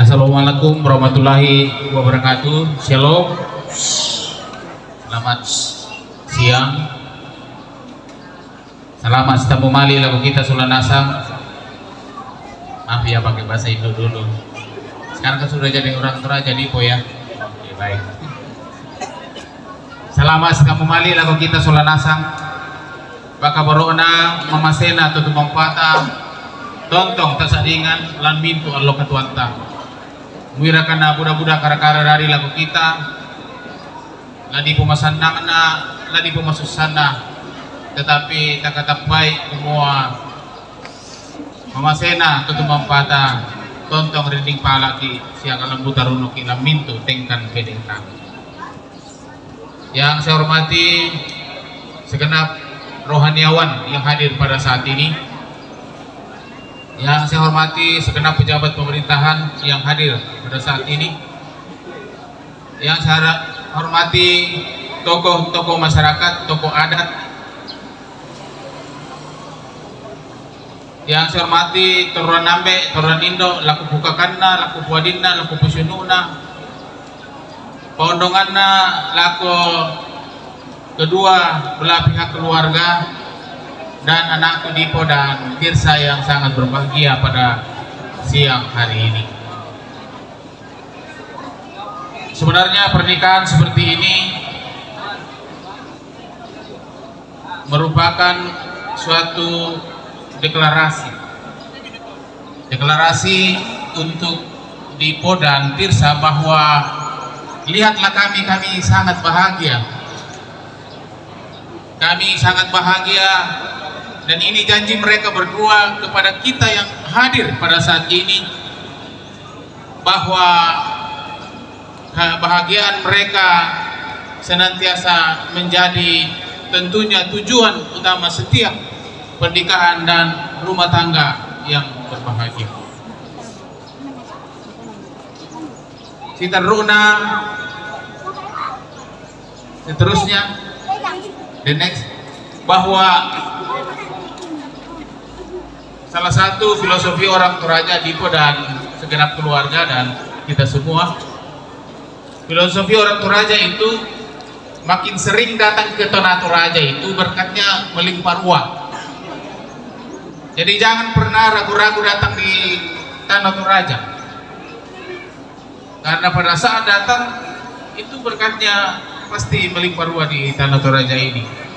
Assalamualaikum warahmatullahi wabarakatuh. Shalom. Selamat siang. Selamat tamu mali lagu kita Sulanasam. Maaf ya pakai bahasa Indo dulu. Sekarang kan sudah jadi orang Toraja Dipo ya. Oke, baik. Selamat tamu mali lagu kita Sulanasam. Baka borona mamasena tutu mampata. Tontong tasadingan lan mintu Allah katuanta. Muirakan na budak-budak kara-kara dari lagu kita. Ladi pumasandangna, ladi pumasusana. Tetapi takatapai semua mamasena tutu mampata. Tontong rinding palaki siang alam butarunuk ilam mintu tengkan kedengkang. Yang saya hormati segenap rohaniawan yang hadir pada saat ini. Yang saya hormati segenap pejabat pemerintahan yang hadir pada saat ini. Yang saya hormati tokoh-tokoh masyarakat, tokoh adat. Yang saya hormati Toruan Nambe, Toruan Indo, laku bukakanna, laku buadinna, laku pusununa, pondonganna, laku kedua belah pihak keluarga, dan anakku Dipo dan Tirsa yang sangat berbahagia pada siang hari ini. Sebenarnya pernikahan seperti ini merupakan suatu deklarasi untuk Dipo dan Tirsa bahwa lihatlah kami sangat bahagia. Kami sangat bahagia. Dan ini janji mereka berdua kepada kita yang hadir pada saat ini, bahwa kebahagiaan mereka senantiasa menjadi tentunya tujuan utama setiap pernikahan dan rumah tangga yang berbahagia. Kita runa seterusnya, the next, bahwa salah satu filosofi orang Toraja Dipo dan segenap keluarga dan kita semua, filosofi orang Toraja itu makin sering datang ke tanah Toraja itu berkatnya melimpah ruah. Jadi jangan pernah ragu-ragu datang di tanah Toraja, karena pada saat datang itu berkatnya pasti melimpah ruah di tanah Toraja ini.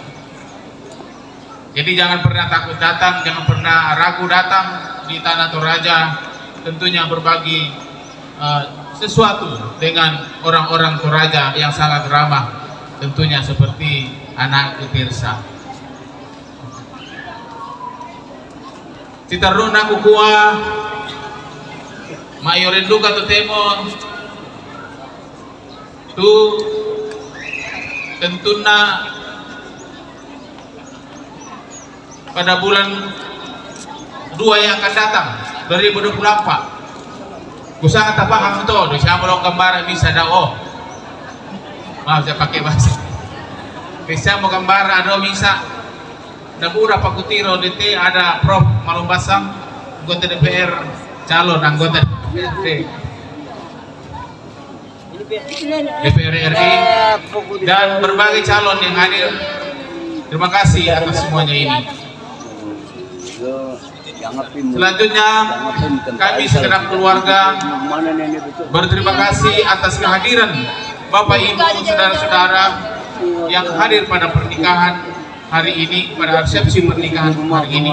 Jadi jangan pernah takut datang, jangan pernah ragu datang di tanah Toraja, tentunya berbagi sesuatu dengan orang-orang Toraja yang sangat ramah, tentunya seperti anak Tirsa. Citaruna kukua mayorin duka tu temo tu tentuna pada bulan 2 yang akan datang 2024. Kusangat paham itu, siya mo lang gambara bisa daw. Maaf saya pakai bahasa. Bisa mo gambara ada bisa. Nabura pakutiro dite ada Prof Malumbasang, anggota DPR, calon anggota DPR RI dan berbagai calon yang hadir. Terima kasih atas semuanya ini. Selanjutnya kami segenap keluarga berterima kasih atas kehadiran Bapak Ibu saudara-saudara yang hadir pada pernikahan hari ini, pada resepsi pernikahan hari ini,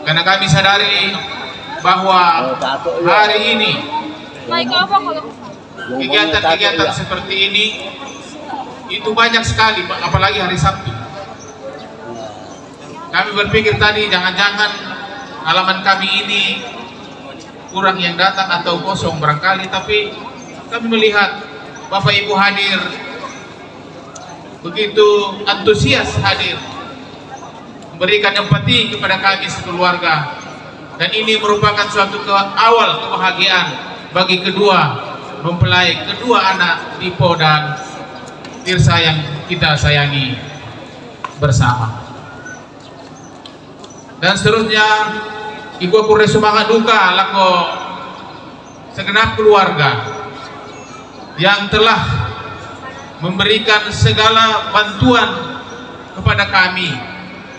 karena kami sadari bahwa hari ini kegiatan-kegiatan seperti ini itu banyak sekali, apalagi hari Sabtu. Kami berpikir tadi jangan-jangan halaman kami ini kurang yang datang atau kosong barangkali, tapi kami melihat Bapak Ibu hadir, begitu antusias hadir, memberikan empati kepada kami sekeluarga, dan ini merupakan suatu awal kebahagiaan bagi kedua mempelai, kedua anak Dipo dan Tirsa yang kita sayangi bersama. Dan seterusnya Iku kure sumangat duka lako segenap keluarga yang telah memberikan segala bantuan kepada kami,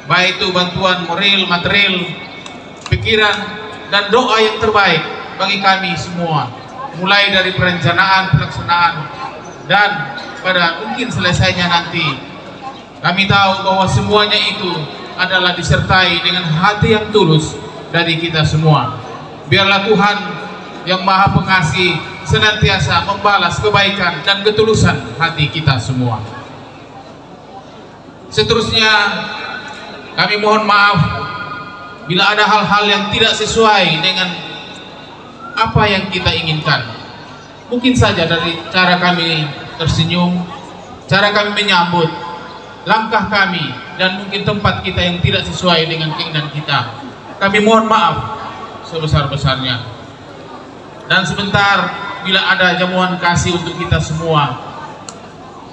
baik itu bantuan moral, material, pikiran, dan doa yang terbaik bagi kami semua, mulai dari perencanaan, pelaksanaan, dan pada mungkin selesainya nanti. Kami tahu bahwa semuanya itu adalah disertai dengan hati yang tulus dari kita semua. Biarlah Tuhan yang Maha Pengasih senantiasa membalas kebaikan dan ketulusan hati kita semua. Seterusnya, kami mohon maaf bila ada hal-hal yang tidak sesuai dengan apa yang kita inginkan. Mungkin saja dari cara kami tersenyum, cara kami menyambut, langkah kami, dan mungkin tempat kita yang tidak sesuai dengan keinginan kita. Kami mohon maaf sebesar-besarnya. Dan sebentar, bila ada jamuan kasih untuk kita semua,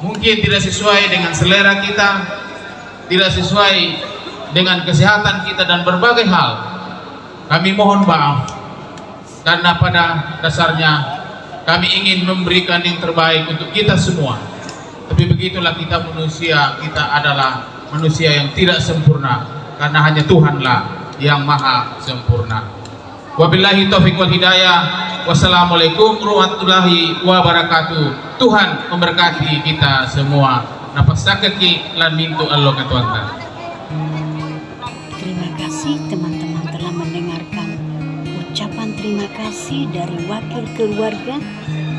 mungkin tidak sesuai dengan selera kita, tidak sesuai dengan kesehatan kita dan berbagai hal, kami mohon maaf, karena pada dasarnya kami ingin memberikan yang terbaik untuk kita semua. Tapi begitulah kita manusia, kita adalah manusia yang tidak sempurna, karena hanya Tuhanlah yang maha sempurna. Wabillahi taufiq wal hidayah. Wassalamualaikum warahmatullahi wabarakatuh. Tuhan memberkati kita semua. Nafas sakit lan mintu Allah katuanta. Terima kasih teman-teman telah mendengarkan ucapan terima kasih dari wakil keluarga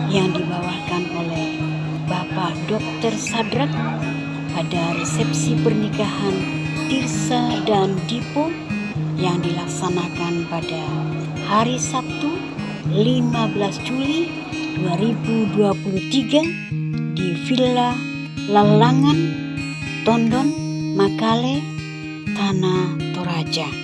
yang dibawakan oleh Bapak Dr. Sadrak pada resepsi pernikahan Tirsa dan Dipo yang dilaksanakan pada hari Sabtu 15 Juli 2023 di Villa Lalangan, Tondon, Makale, Tanah Toraja.